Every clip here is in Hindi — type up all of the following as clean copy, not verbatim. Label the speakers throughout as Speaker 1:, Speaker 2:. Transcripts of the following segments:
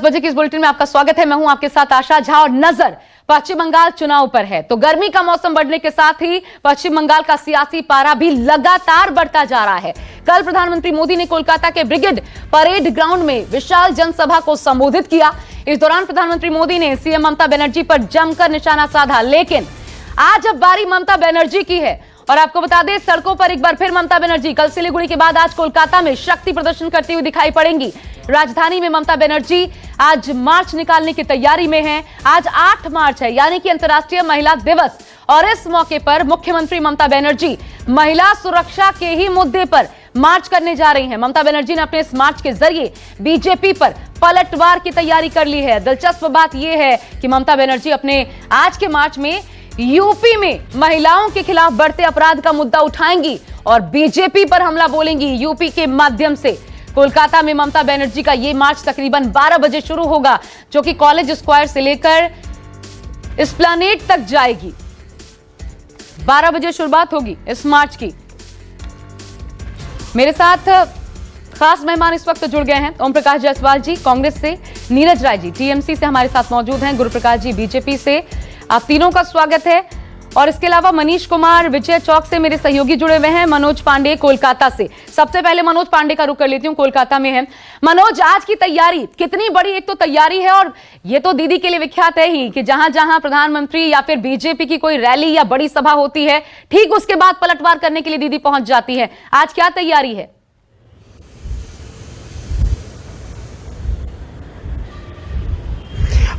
Speaker 1: 10 बजे की इस बुलेटिन में आपका स्वागत है। मैं हूं आपके साथ आशा झा और नजर पश्चिम बंगाल चुनाव पर है। तो गर्मी का मौसम बढ़ने के साथ ही पश्चिम बंगाल का सियासी पारा भी लगातार बढ़ता जा रहा है। कल प्रधानमंत्री मोदी ने कोलकाता के ब्रिगेड परेड ग्राउंड में विशाल जनसभा को संबोधित किया। इस दौरान प्रधानमंत्री मोदी ने सीएम ममता बनर्जी पर जमकर निशाना साधा, लेकिन आज अब बारी ममता बनर्जी की है। और आपको बता दें, सड़कों पर एक बार फिर ममता बनर्जी कल सिलीगुड़ी के बाद आज कोलकाता में शक्ति प्रदर्शन करती हुई दिखाई पड़ेंगी। राजधानी में ममता बनर्जी आज मार्च निकालने की तैयारी में हैं। आज 8 मार्च है, यानी कि अंतर्राष्ट्रीय महिला दिवस, और इस मौके पर मुख्यमंत्री ममता बनर्जी महिला सुरक्षा के ही मुद्दे पर मार्च करने जा रही हैं। ममता बनर्जी ने अपने इस मार्च के जरिए बीजेपी पर पलटवार की तैयारी कर ली है। दिलचस्प बात यह है कि ममता बनर्जी अपने आज के मार्च में यूपी में महिलाओं के खिलाफ बढ़ते अपराध का मुद्दा उठाएंगी और बीजेपी पर हमला बोलेंगी। यूपी के माध्यम से कोलकाता में ममता बनर्जी का यह मार्च तकरीबन 12 बजे शुरू होगा, जो कि कॉलेज स्क्वायर से लेकर एस्प्लैनेड तक जाएगी। 12 बजे शुरुआत होगी इस मार्च की। मेरे साथ खास मेहमान इस वक्त जुड़ गए हैं। ओम प्रकाश जायसवाल जी कांग्रेस से, नीरज राय जी टीएमसी से हमारे साथ मौजूद हैं, गुरु प्रकाश जी बीजेपी से। आप तीनों का स्वागत है। और इसके अलावा मनीष कुमार विजय चौक से मेरे सहयोगी जुड़े हुए हैं, मनोज पांडे कोलकाता से। सबसे पहले मनोज पांडे का रुख कर लेती हूं, कोलकाता में है। मनोज, आज की तैयारी कितनी बड़ी एक तो तैयारी है, और ये तो दीदी के लिए विख्यात है ही कि जहां जहां प्रधानमंत्री या फिर बीजेपी की कोई रैली या बड़ी सभा होती है, ठीक उसके बाद पलटवार करने के लिए दीदी पहुंच जाती है। आज क्या तैयारी है?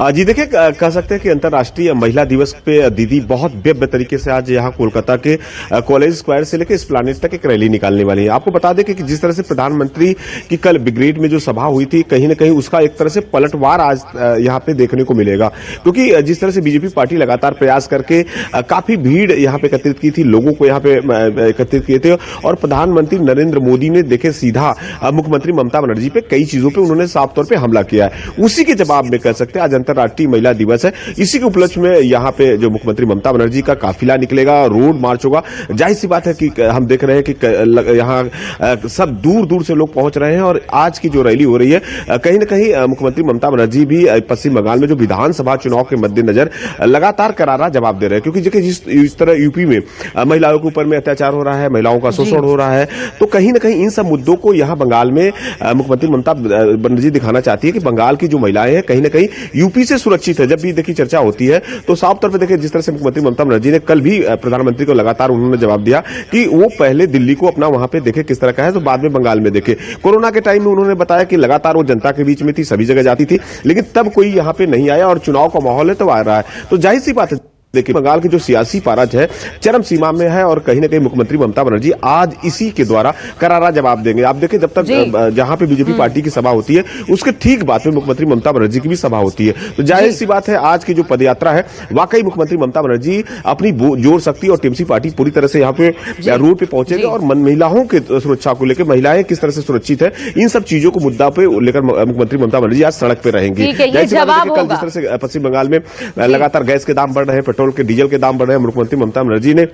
Speaker 2: जी देखिए, कह सकते हैं कि अंतर्राष्ट्रीय महिला दिवस पे दीदी बहुत भव्य तरीके से आज यहाँ कोलकाता के कॉलेज स्क्वायर से लेकर एस्प्लैनेड तक एक रैली निकालने वाली है। आपको बता दें कि जिस तरह से प्रधानमंत्री की कल ब्रिगेड में जो सभा हुई थी, कहीं ना कहीं उसका एक तरह से पलटवार आज यहाँ पे देखने को मिलेगा, क्योंकि जिस तरह से बीजेपी पार्टी लगातार प्रयास करके काफी भीड़ यहाँ पे एकत्रित की थी, लोगों को यहाँ पे एकत्रित किए थे, और प्रधानमंत्री नरेंद्र मोदी ने देखे सीधा मुख्यमंत्री ममता बनर्जी पे कई चीजों पर उन्होंने साफ तौर पर हमला किया है। उसी के जवाब में कह सकते हैं आज अंतर्राष्ट्रीय महिला दिवस है। इसी के उपलक्ष्य में यहाँ पे जो मुख्यमंत्री ममता बनर्जी का काफिला निकलेगा, रोड मार्च होगा। जाहिर सी बात है कि हम देख रहे हैं कि यहाँ सब दूर दूर से लोग पहुंच रहे हैं, और आज की जो रैली हो रही है, कहीं ना कहीं मुख्यमंत्री ममता बनर्जी भी पश्चिम बंगाल में जो विधानसभा चुनाव के मद्देनजर लगातार करारा जवाब दे रहे हैं, क्योंकि देखिए जिस तरह यूपी में महिलाओं के ऊपर में अत्याचार हो रहा है, महिलाओं का शोषण हो रहा है, तो कहीं ना कहीं इन सब मुद्दों को यहाँ बंगाल में मुख्यमंत्री ममता बनर्जी दिखाना चाहती है कि बंगाल की जो महिलाएं हैं कहीं ना कहीं यूपी से सुरक्षित है। जब भी देखिए चर्चा होती है तो साफ तौर पे देखिए जिस तरह से मुख्यमंत्री ममता बनर्जी ने कल भी प्रधानमंत्री को लगातार उन्होंने जवाब दिया कि वो पहले दिल्ली को अपना वहां पे देखे किस तरह का है, तो बाद में बंगाल में देखे। कोरोना के टाइम में उन्होंने बताया कि लगातार वो जनता के बीच में थी, सभी जगह जाती थी, लेकिन तब कोई यहाँ पे नहीं आया, और चुनाव का माहौल है तो आ रहा है। तो जाहिर सी बात है, देखिए बंगाल की जो सियासी पारा है चरम सीमा में है, और कहीं ना कहीं मुख्यमंत्री ममता बनर्जी आज इसी के द्वारा करारा जवाब देंगे। आप देखिए, जब तक जहां पे बीजेपी पार्टी की सभा होती है, उसके ठीक बाद में मुख्यमंत्री ममता बनर्जी की भी सभा होती है। तो जाहिर सी बात है, आज की जो पदयात्रा है, वाकई मुख्यमंत्री ममता बनर्जी अपनी जोर शक्ति और टीएमसी पार्टी पूरी तरह से यहाँ पे रोड पे पहुंचेगी, और महिलाओं की सुरक्षा को लेकर, महिलाएं किस तरह से सुरक्षित है, इन सब चीजों को मुद्दा पे लेकर मुख्यमंत्री ममता बनर्जी आज सड़क पे रहेंगी। कल जिस तरह से पश्चिम बंगाल में लगातार गैस के दाम बढ़ रहे हैं, पेट्रोल के, डीजल के दाम बढ़ रहे हैं, मुख्यमंत्री ममता बनर्जी ने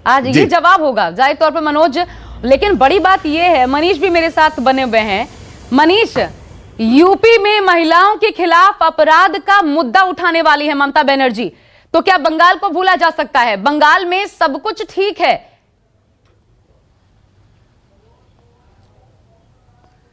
Speaker 1: आज ये जवाब होगा जाहिर तौर पर मनोज। लेकिन बड़ी बात ये है, मनीष भी मेरे साथ बने हुए हैं। मनीष, यूपी में महिलाओं के खिलाफ अपराध का मुद्दा उठाने वाली है ममता बनर्जी, तो क्या बंगाल को भूला जा सकता है? बंगाल में सब कुछ ठीक है।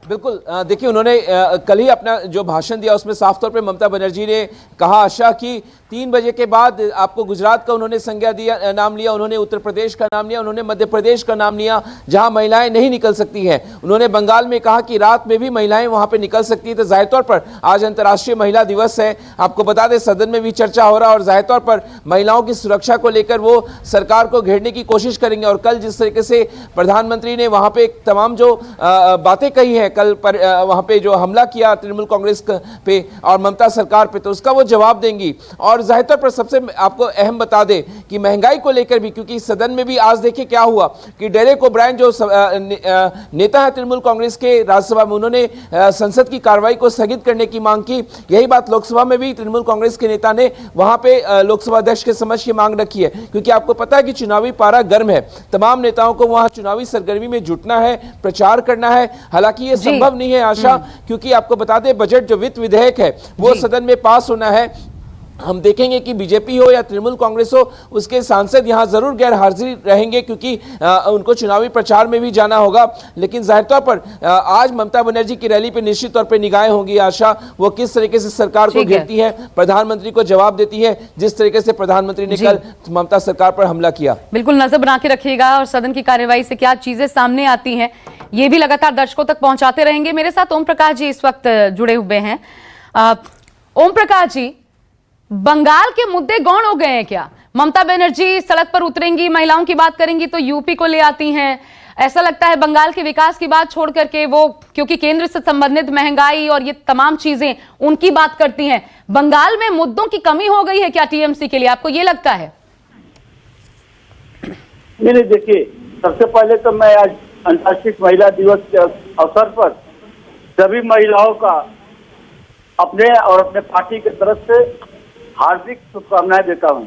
Speaker 3: बिल्कुल, देखिए उन्होंने कल ही अपना जो भाषण दिया उसमें साफ तौर पे ममता बनर्जी ने कहा आशा कि 3 बजे के बाद आपको गुजरात का उन्होंने संज्ञा दिया, नाम लिया, उन्होंने उत्तर प्रदेश का नाम लिया, उन्होंने मध्य प्रदेश का नाम लिया जहां महिलाएं नहीं निकल सकती हैं। उन्होंने बंगाल में कहा कि रात में भी महिलाएं वहां पे निकल सकती हैं। तो जाहिर तौर पर आज अंतर्राष्ट्रीय महिला दिवस है, आपको बता दें सदन में भी चर्चा हो रहा है, और जाहिर तौर पर महिलाओं की सुरक्षा को लेकर वो सरकार को घेरने की कोशिश करेंगे। और कल जिस तरीके से प्रधानमंत्री ने वहां पे तमाम जो बातें कही है, कल पर वहां पे जो हमला किया तृणमूल कांग्रेस पे और ममता सरकार पे, तो उसका वो जवाब देंगी। और जाहिर तौर पर सबसे आपको अहम बता दें कि महंगाई को लेकर भी, क्योंकि सदन में भी आज देखिए क्या हुआ कि डेरेक ओब्रायन जो नेता है तृणमूल कांग्रेस के राज्यसभा में, उन्होंने संसद की कार्रवाई को स्थगित करने की मांग की। यही बात लोकसभा में भी तृणमूल कांग्रेस के नेता ने वहां पे लोकसभा अध्यक्ष के समक्ष ये मांग रखी है, क्योंकि आपको पता है कि चुनावी पारा गर्म है, तमाम नेताओं को वहां चुनावी सरगर्मी में जुटना है, प्रचार करना है। हालांकि ये संभव नहीं है आशा, क्योंकि आपको बता दें बजट जो वित्त विधेयक है वो सदन में पास होना है। हम देखेंगे कि बीजेपी हो या तृणमूल कांग्रेस हो, उसके सांसद यहां जरूर गैर हाजिर रहेंगे क्योंकि उनको चुनावी प्रचार में भी जाना होगा। लेकिन जाहिर तौर पर आज ममता बनर्जी की रैली पे निश्चित तौर पे निगाहें होंगी आशा, वो किस तरीके से सरकार को घेरती है, प्रधानमंत्री को जवाब देती है, जिस तरीके से प्रधानमंत्री ने कल ममता सरकार पर हमला किया।
Speaker 1: बिल्कुल नजर बना के रखिएगा और सदन की कार्यवाही से क्या चीजें सामने आती हैं ये भी लगातार दर्शकों तक पहुंचाते रहेंगे। मेरे साथ ओम प्रकाश जी इस वक्त जुड़े हुए हैं। ओम प्रकाश जी, बंगाल के मुद्दे गौण हो गए हैं क्या? ममता बनर्जी सड़क पर उतरेंगी, महिलाओं की बात करेंगी तो यूपी को ले आती हैं। ऐसा लगता है बंगाल के विकास की बात छोड़ करके वो, क्योंकि केंद्र से संबंधित महंगाई और ये तमाम चीजें उनकी बात करती हैं। बंगाल में मुद्दों की कमी हो गई है क्या टीएमसी के लिए, आपको ये लगता है?
Speaker 4: नहीं, देखिए, सबसे पहले तो मैं आज अंतर्राष्ट्रीय महिला दिवस के अवसर पर सभी महिलाओं का अपने और अपने पार्टी की तरफ से हार्दिक शुभकामनाएं देता हूं।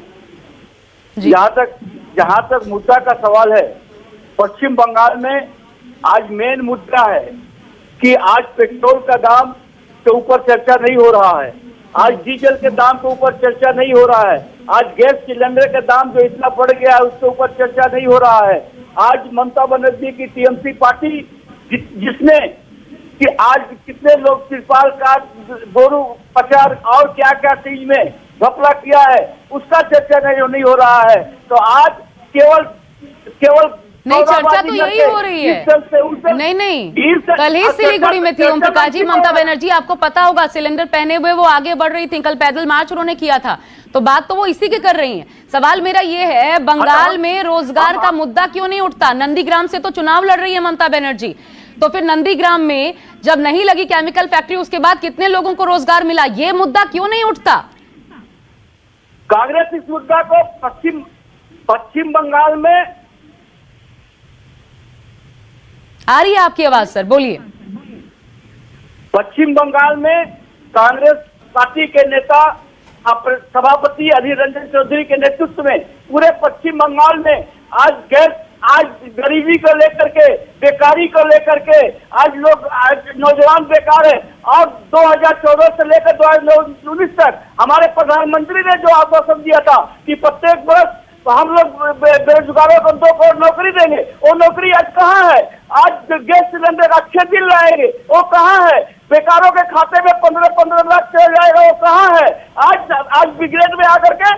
Speaker 4: जहां तक मुद्दा का सवाल है, पश्चिम बंगाल में आज मेन मुद्दा है कि आज पेट्रोल का दाम के ऊपर चर्चा नहीं हो रहा है, आज डीजल के दाम के ऊपर चर्चा नहीं हो रहा है, आज गैस सिलेंडर का दाम जो इतना बढ़ गया है उसके ऊपर चर्चा नहीं हो रहा है। आज ममता बनर्जी की टीएमसी पार्टी जिसने कि आज कितने लोग तिरपाल का बोरू प्रचार और क्या क्या चीज में घपला किया है उसका चर्चा नहीं हो रहा है। तो आज केवल
Speaker 1: नहीं, चर्चा तो यही हो रही है। नहीं, कल ही सिलीगुड़ी में थी ओम प्रकाश जी ममता बनर्जी, आपको पता होगा, सिलेंडर पहने हुए वो आगे बढ़ रही थी। कल पैदल मार्च उन्होंने किया था, तो बात तो वो इसी के कर रही हैं। सवाल मेरा ये है, बंगाल में रोजगार का मुद्दा क्यों नहीं उठता? नंदीग्राम से तो चुनाव लड़ रही है ममता बनर्जी, तो फिर नंदीग्राम में जब नहीं लगी केमिकल फैक्ट्री उसके बाद कितने लोगों को रोजगार मिला, ये मुद्दा क्यों नहीं उठता?
Speaker 4: कांग्रेस इस मुद्दा को पश्चिम बंगाल में
Speaker 1: आ रही है आपकी आवाज सर, बोलिए।
Speaker 4: पश्चिम बंगाल में कांग्रेस पार्टी के नेता सभापति अधीर रंजन चौधरी के नेतृत्व में पूरे पश्चिम बंगाल में आज गरीबी को लेकर के, बेकारी को लेकर के आज नौजवान बेकार है। और 2014 से लेकर 2019 तक हमारे प्रधानमंत्री ने जो आश्वासन दिया था कि प्रत्येक वर्ष हम लोग बेरोजगारों को 2 करोड़ नौकरी देंगे, वो नौकरी आज कहाँ है? आज गैस सिलेंडर अच्छे बिल लाएंगे, वो कहाँ है? बेकारों के खाते में 15 लाख चला जाएगा, वो कहाँ है? आज ब्रिगेड में आकर के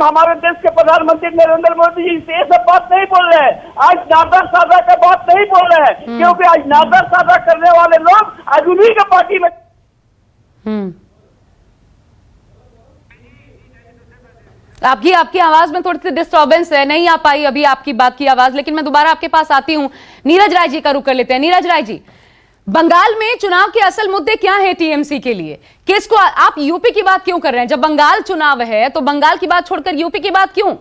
Speaker 4: हमारे देश के प्रधानमंत्री नरेंद्र मोदी जी ये सब बात नहीं बोल रहे हैं। आज नादर सादा का बात नहीं बोल रहे हैं, क्योंकि आज नादर सादा करने वाले लोग आज उन्हीं के पार्टी में।
Speaker 1: आपकी आवाज में थोड़ी सी डिस्टर्बेंस है, नहीं आ पाई अभी आपकी बात की आवाज, लेकिन मैं दोबारा आपके पास आती हूं। नीरज राय जी का रुख कर लेते हैं। नीरज राय जी, बंगाल में चुनाव के असल मुद्दे क्या है टीएमसी के लिए? किसको आप यूपी की बात क्यों कर रहे हैं? जब बंगाल चुनाव है तो बंगाल की बात छोड़कर यूपी की बात क्यों?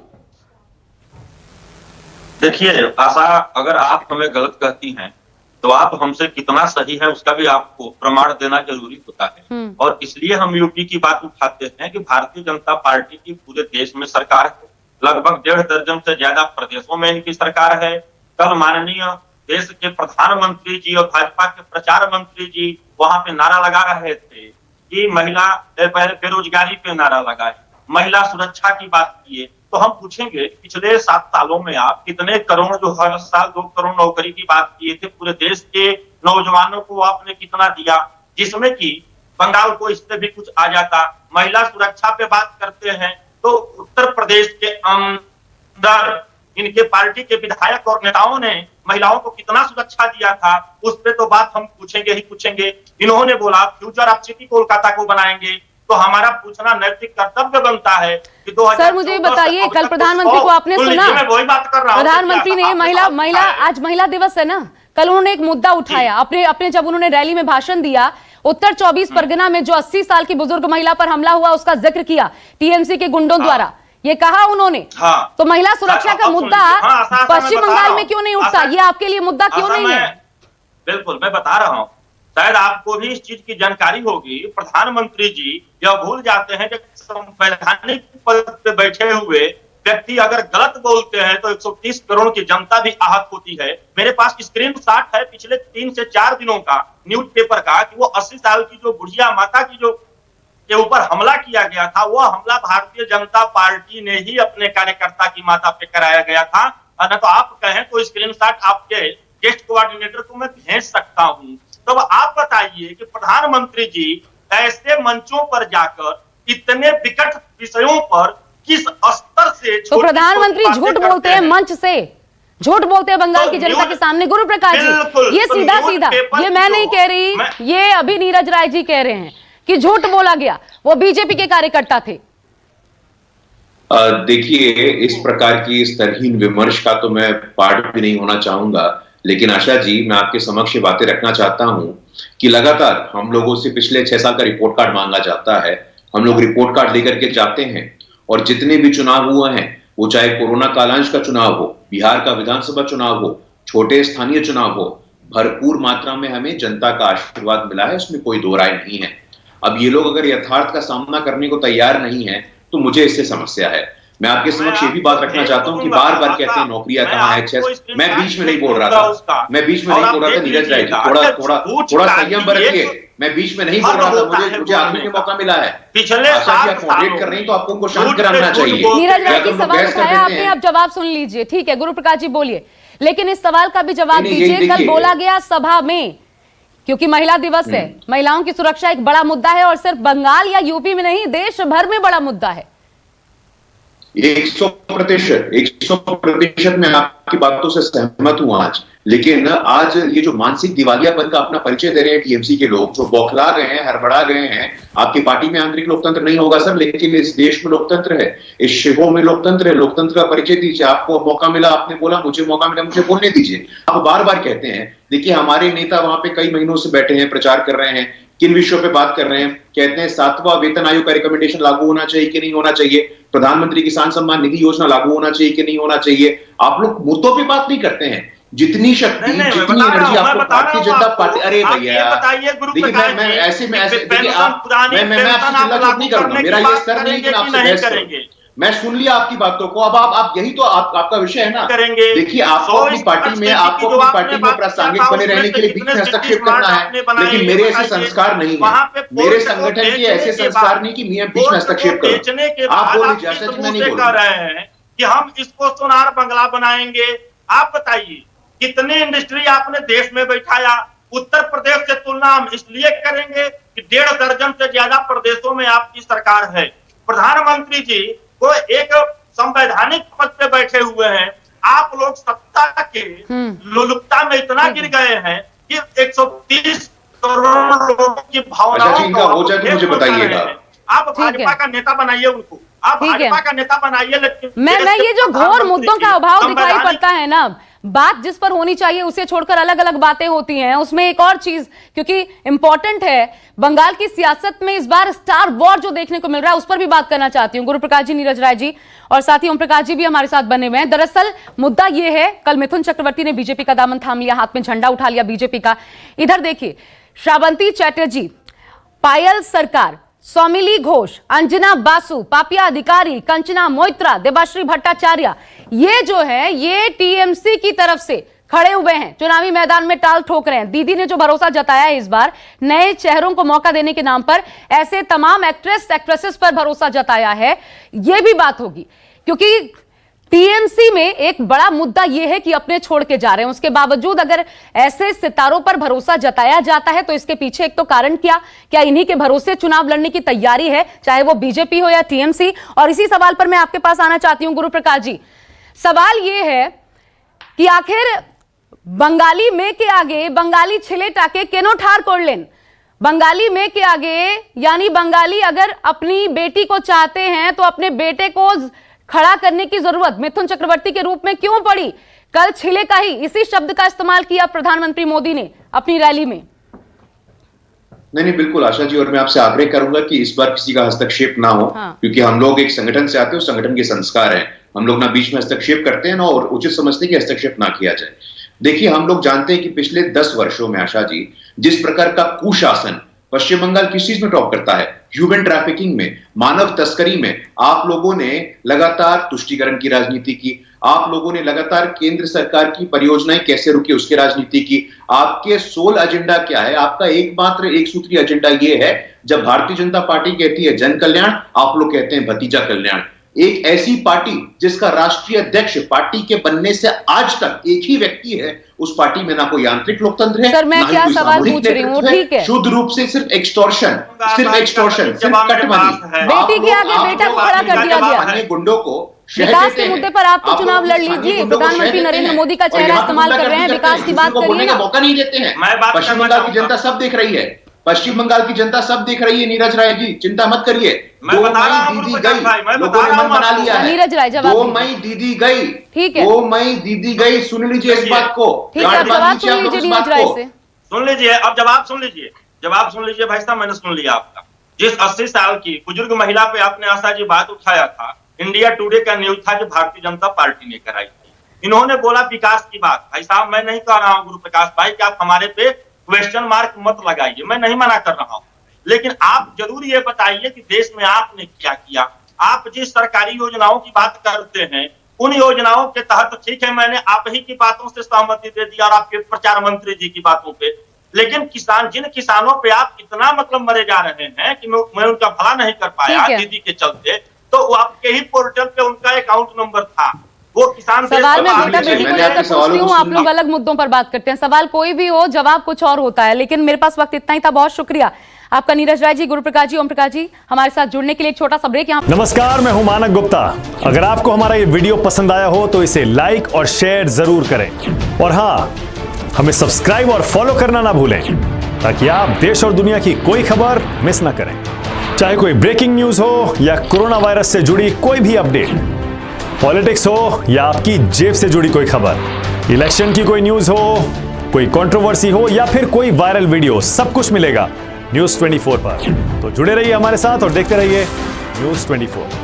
Speaker 5: देखिए आशा, अगर आप हमें गलत कहती हैं तो आप हमसे कितना सही है उसका भी आपको प्रमाण देना जरूरी होता है। और इसलिए हम यूपी की बात उठाते हैं कि भारतीय जनता पार्टी की पूरे देश में सरकार है, लगभग 1.5 दर्जन से ज्यादा प्रदेशों में इनकी सरकार है। कल माननीय देश के प्रधानमंत्री जी और भाजपा के प्रचार मंत्री जी वहां पे नारा लगा रहे थे कि महिला बेरोजगारी पे नारा लगाए, महिला सुरक्षा की बात किए। तो हम पूछेंगे पिछले 7 सालों में आप कितने करोड़, जो हर साल 2 करोड़ नौकरी की बात किए थे, पूरे देश के नौजवानों को आपने कितना दिया, जिसमें कि बंगाल को इससे भी कुछ आ जाता। महिला सुरक्षा पे बात करते हैं तो उत्तर प्रदेश के अंदर इनके पार्टी के विधायक और नेताओं ने महिलाओं को कितना सुरक्षा दिया था, उस पे तो बात हम पूछेंगे ही पूछेंगे। इन्होंने बोला फ्यूचर ऑफ सिटी कोलकाता को बनाएंगे, तो हमारा पूछना नैतिक कर्तव्य बनता है कि 2014
Speaker 1: सर मुझे बताइए, कल प्रधानमंत्री को आपने सुना?
Speaker 5: वही बात कर रहा हूं,
Speaker 1: प्रधानमंत्री ने आज महिला दिवस है ना, कल उन्होंने एक मुद्दा उठाया अपने जब उन्होंने रैली में भाषण दिया, उत्तर 24 परगना में जो 80 साल की बुजुर्ग महिला पर हमला हुआ उसका जिक्र किया टीएमसी के गुंडों द्वारा, ये कहा उन्होंने। तो महिला सुरक्षा का मुद्दा पश्चिम बंगाल में क्यों नहीं उठता? ये आपके लिए मुद्दा क्यों नहीं है?
Speaker 5: बिल्कुल मैं बता रहा हूँ, शायद आपको भी इस चीज की जानकारी होगी। प्रधानमंत्री जी यह भूल जाते हैं कि संवैधानिक पद पे बैठे हुए व्यक्ति अगर गलत बोलते हैं तो 130 करोड़ की जनता भी आहत होती है। मेरे पास स्क्रीनशॉट है पिछले 3 से 4 दिनों का न्यूज़पेपर का कि वो 80 साल की जो बुढ़िया माता की जो के ऊपर हमला किया गया था, वो हमला भारतीय जनता पार्टी ने ही अपने कार्यकर्ता की माता पे कराया गया था। न तो आप कहें तो स्क्रीनशॉट आपके गेस्ट कोऑर्डिनेटर को मैं भेज सकता हूं। तो आप बताइए कि प्रधानमंत्री जी ऐसे मंचों पर जाकर इतने विकट विषयों पर किस स्तर से
Speaker 1: तो प्रधानमंत्री झूठ बोलते हैं, मंच से झूठ बोलते हैं बंगाल की जनता के सामने। गुरु प्रकाश जी, ये सीधा सीधा, ये मैं नहीं कह रही, ये अभी नीरज राय जी कह रहे हैं कि झूठ बोला गया, वो बीजेपी के कार्यकर्ता थे।
Speaker 6: देखिए, इस प्रकार की स्तरहीन विमर्श का तो मैं पार्ट भी नहीं होना चाहूंगा, लेकिन आशा जी, मैं आपके समक्ष बातें रखना चाहता हूं कि लगातार हम लोगों से पिछले 6 साल का रिपोर्ट कार्ड मांगा जाता है। हम लोग रिपोर्ट कार्ड लेकर के जाते हैं और जितने भी चुनाव हुए हैं, वो चाहे कोरोना कालांश का चुनाव हो, बिहार का विधानसभा चुनाव हो, छोटे स्थानीय चुनाव हो, भरपूर मात्रा में हमें जनता का आशीर्वाद मिला है, उसमें कोई दो राय नहीं है। अब ये लोग अगर यथार्थ का सामना करने को तैयार नहीं है तो मुझे इससे समस्या है। मैं आपके समक्ष ये भी बात रखना चाहता हूं कि बार बार कहते हैं नौकरियां कहां है, मैं बीच में नहीं बोल रहा था, नीरज राय जी, थोड़ा संयम बरतिए। मैं बीच में नहीं बोल रहा था, मुझे आखिरी में मौका मिला है। मॉडरेट कर रही हैं तो आपको उनको शांत कराना चाहिए।
Speaker 1: नीरज राय की सवाल उठाया आपने, अब जवाब सुन लीजिए। ठीक है गुरु प्रकाश जी, बोलिए, लेकिन इस सवाल का भी जवाब दीजिए। कल बोला गया सभा में, क्योंकि महिला दिवस है, महिलाओं की सुरक्षा एक बड़ा मुद्दा है और सिर्फ बंगाल या यूपी में नहीं, देश भर में बड़ा मुद्दा है।
Speaker 6: 100% मैं आपकी बातों से सहमत हूं आज, लेकिन आज ये जो मानसिक दिवालियापन का अपना परिचय दे रहे हैं टीएमसी के लोग, जो बौखला गए हैं, हड़बड़ा गए हैं। आपकी पार्टी में आंतरिक लोकतंत्र नहीं होगा सर, लेकिन इस देश में लोकतंत्र है, इस शहरों में लोकतंत्र है। लोकतंत्र का परिचय दीजिए। आपको मौका मिला, आपने बोला मुझे मौका मिला, मुझे बोलने दीजिए। आप बार बार कहते हैं, देखिए हमारे नेता वहां पे कई महीनों से बैठे हैं, प्रचार कर रहे हैं, किन विषयों पे बात कर रहे हैं। कहते हैं 7वां वेतन आयोग का रिकमेंडेशन लागू होना चाहिए कि नहीं होना चाहिए, प्रधानमंत्री किसान सम्मान निधि योजना लागू होना चाहिए कि नहीं होना चाहिए। आप लोग मुद्दों पे बात नहीं करते हैं। जितनी शक्ति, जितनी एनर्जी आपको भारतीय जनता पार्टी, अरे भैया देखिए, मैं ऐसे में ऐसे देखिए, मैं आपसे चिल्ला चुप नहीं करूंगा, मेरा ये स्तर नहीं कि आपसे बहस करूं। मैं सुन लिया आपकी बातों को। अब आप यही तो आपका विषय है ना। देखिए, आपको अपनी पार्टी में प्रासंगिक बने रहने के लिए बीच में हस्तक्षेप करना है, लेकिन मेरे ऐसे संस्कार नहीं है। मेरे संगठन के ऐसे संस्कार नहीं कि मैं बीच में हस्तक्षेप करूं। आप बोल लीजिए, आशा जी, मैं नहीं बोल रहा
Speaker 5: कि हम इसको सोनार बंगला बनाएंगे। आप बताइए कितने इंडस्ट्री आपने देश में बैठाया। उत्तर प्रदेश से तुलना हम इसलिए करेंगे कि 1.5 दर्जन से ज्यादा प्रदेशों में आपकी सरकार है। प्रधानमंत्री जी को एक संवैधानिक पद पे बैठे हुए हैं, आप लोग सत्ता के लोलुपता में इतना गिर गए हैं कि 130 करोड़ लोगों की भावनाओं को
Speaker 6: मुझे बताइएगा।
Speaker 5: आप भाजपा का नेता बनाइए उनको, आप भाजपा का नेता बनाइए। लेकिन
Speaker 1: मैं ये जो घोर मुद्दों का अभाव दिखाई पड़ता है ना, बात जिस पर होनी चाहिए उसे छोड़कर अलग अलग बातें होती हैं। उसमें एक और चीज, क्योंकि इंपॉर्टेंट है, बंगाल की सियासत में इस बार स्टार वॉर जो देखने को मिल रहा है, उस पर भी बात करना चाहती हूं। गुरु प्रकाश जी, नीरज राय जी और साथ ही ओम प्रकाश जी भी हमारे साथ बने हुए हैं। दरअसल मुद्दा यह है, कल मिथुन चक्रवर्ती ने बीजेपी का दामन थाम लिया, हाथ में झंडा उठा लिया बीजेपी का। इधर देखिए, श्रावंती चैटर्जी, पायल सरकार, सौमिली घोष, अंजना बासु, पापिया अधिकारी, कंचना मोइत्रा, देबाश्री भट्टाचार्य, ये जो है ये टीएमसी की तरफ से खड़े हुए हैं, चुनावी मैदान में टाल ठोक रहे हैं। दीदी ने जो भरोसा जताया है इस बार नए चेहरों को मौका देने के नाम पर, ऐसे तमाम एक्ट्रेसेस पर भरोसा जताया है, यह भी बात होगी। क्योंकि टीएमसी में एक बड़ा मुद्दा यह है कि अपने छोड़ के जा रहे हैं, उसके बावजूद अगर ऐसे सितारों पर भरोसा जताया जाता है तो इसके पीछे एक तो कारण क्या इन्हीं के भरोसे चुनाव लड़ने की तैयारी है, चाहे वो बीजेपी हो या टीएमसी। और इसी सवाल पर मैं आपके पास आना चाहती हूं गुरु प्रकाश जी। सवाल यह है कि आखिर बंगाली में के आगे बंगाली छिले टाके केनो ठार कोड़ लेन, बंगाली में के आगे यानी बंगाली अगर अपनी बेटी को चाहते हैं तो अपने बेटे को खड़ा करने की जरूरत मिथुन चक्रवर्ती के रूप में क्यों पड़ी? कल छिले का ही इसी शब्द का इस्तेमाल किया प्रधानमंत्री मोदी ने अपनी रैली में।
Speaker 6: नहीं, बिल्कुल आशा जी, और मैं आपसे आग्रह करूंगा कि इस बार किसी का हस्तक्षेप ना हो। क्योंकि हम लोग एक संगठन से आते हैं, संगठन के संस्कार हैं, हम लोग ना बीच में हस्तक्षेप करते हैं ना और उचित समझते कि हस्तक्षेप ना किया जाए। देखिए, हम लोग जानते हैं कि पिछले 10 वर्षों में आशा जी, जिस प्रकार का कुशासन पश्चिम बंगाल किस चीज में टॉप करता है, ह्यूमन ट्रैफिकिंग में, मानव तस्करी में आप लोगों ने लगातार तुष्टीकरण की राजनीति की, आप लोगों ने लगातार केंद्र सरकार की परियोजनाएं कैसे रुकी उसकी राजनीति की। आपके सोल एजेंडा क्या है? आपका एकमात्र एक सूत्री एजेंडा ये है, जब भारतीय जनता पार्टी कहती है जन कल्याण, आप लोग कहते हैं भतीजा कल्याण। एक ऐसी पार्टी जिसका राष्ट्रीय अध्यक्ष पार्टी के बनने से आज तक एक ही व्यक्ति है, उस पार्टी में ना कोई आंतरिक लोकतंत्र है,
Speaker 1: सर, मैं
Speaker 6: ना ही
Speaker 1: क्या
Speaker 6: कोई
Speaker 1: सवाल
Speaker 6: सामूहिक
Speaker 1: पूछ रही हूँ,
Speaker 6: नेतृत्व है,
Speaker 1: ठीक है।
Speaker 6: शुद्ध रूप से सिर्फ एक्सटॉर्शन, सिर्फ कटमनी।
Speaker 1: बेटी के आगे बेटा को खड़ा कर दिया गया।
Speaker 6: गुंडों को
Speaker 1: विकास के मुद्दे पर आप तो चुनाव लड़ लीजिए, प्रधानमंत्री नरेंद्र मोदी का चेहरा इस्तेमाल कर रहे हैं, विकास की बात करिए ना।
Speaker 6: मौका नहीं देते हैं। पश्चिम बंगाल की जनता सब देख रही है, पश्चिम बंगाल की जनता सब देख रही है। नीरज राय जी चिंता मत करिए, 2 मई दीदी गई, लोगों ने मन बना लिया है।
Speaker 1: नीरज राय जवाब
Speaker 6: 2 मई दीदी गई,
Speaker 1: ठीक है,
Speaker 6: 2 मई दीदी गई। सुन लीजिए इस बात को,
Speaker 1: ठीक है, जवाब सुन लीजिए नीरज राय से।
Speaker 5: सुन लीजिए, अब जवाब सुन लीजिए, जवाब सुन लीजिए भाई साहब, मैंने सुन लिया आपका। जिस 80 साल की बुजुर्ग महिला पे आपने आशा जी बात उठाया था, इंडिया टुडे का न्यूज था जो भारतीय जनता पार्टी ने कराई थी। इन्होंने बोला विकास की बात। भाई साहब, मैं नहीं कह रहा हूं गुरु प्रकाश भाई कि आप हमारे पे क्वेश्चन मार्क मत लगाइए, मैं नहीं मना कर रहा हूं, लेकिन आप जरूर ये बताइए कि देश में आपने क्या किया। आप जिस सरकारी योजनाओं की बात करते हैं, उन योजनाओं के तहत ठीक है, मैंने आप ही की बातों से सहमति दे दी और आपके प्रचार मंत्री जी की बातों पे, लेकिन किसान, जिन किसानों पे आप इतना मतलब मरे जा रहे हैं कि मैं उनका भला नहीं कर पाया दीदी के चलते, तो आपके ही पोर्टल पे उनका अकाउंट नंबर था। वो किसान
Speaker 1: सवाल में बेटा बेटी को लेकर पूछती हूँ, आप लोग अलग मुद्दों पर बात करते हैं। सवाल कोई भी हो, जवाब कुछ और होता है, लेकिन मेरे पास वक्त इतना ही था। बहुत शुक्रिया आपका नीरज राय जी, गुरु प्रकाश जी, ओम प्रकाश जी, हमारे साथ जुड़ने के लिए। एक छोटा सा ब्रेक यहाँ।
Speaker 7: नमस्कार, मैं हूं मानक गुप्ता। अगर आपको हमारा ये वीडियो पसंद आया हो तो इसे लाइक और शेयर जरूर करें, और हाँ, हमें सब्सक्राइब और फॉलो करना ना भूलें, ताकि आप देश और दुनिया की कोई खबर मिस ना करें। चाहे कोई ब्रेकिंग न्यूज हो या कोरोना वायरस से जुड़ी कोई भी अपडेट, पॉलिटिक्स हो या आपकी जेब से जुड़ी कोई खबर, इलेक्शन की कोई न्यूज हो, कोई कंट्रोवर्सी हो या फिर कोई वायरल वीडियो, सब कुछ मिलेगा News 24 पर। तो जुड़े रहिए हमारे साथ और देखते रहिए News 24।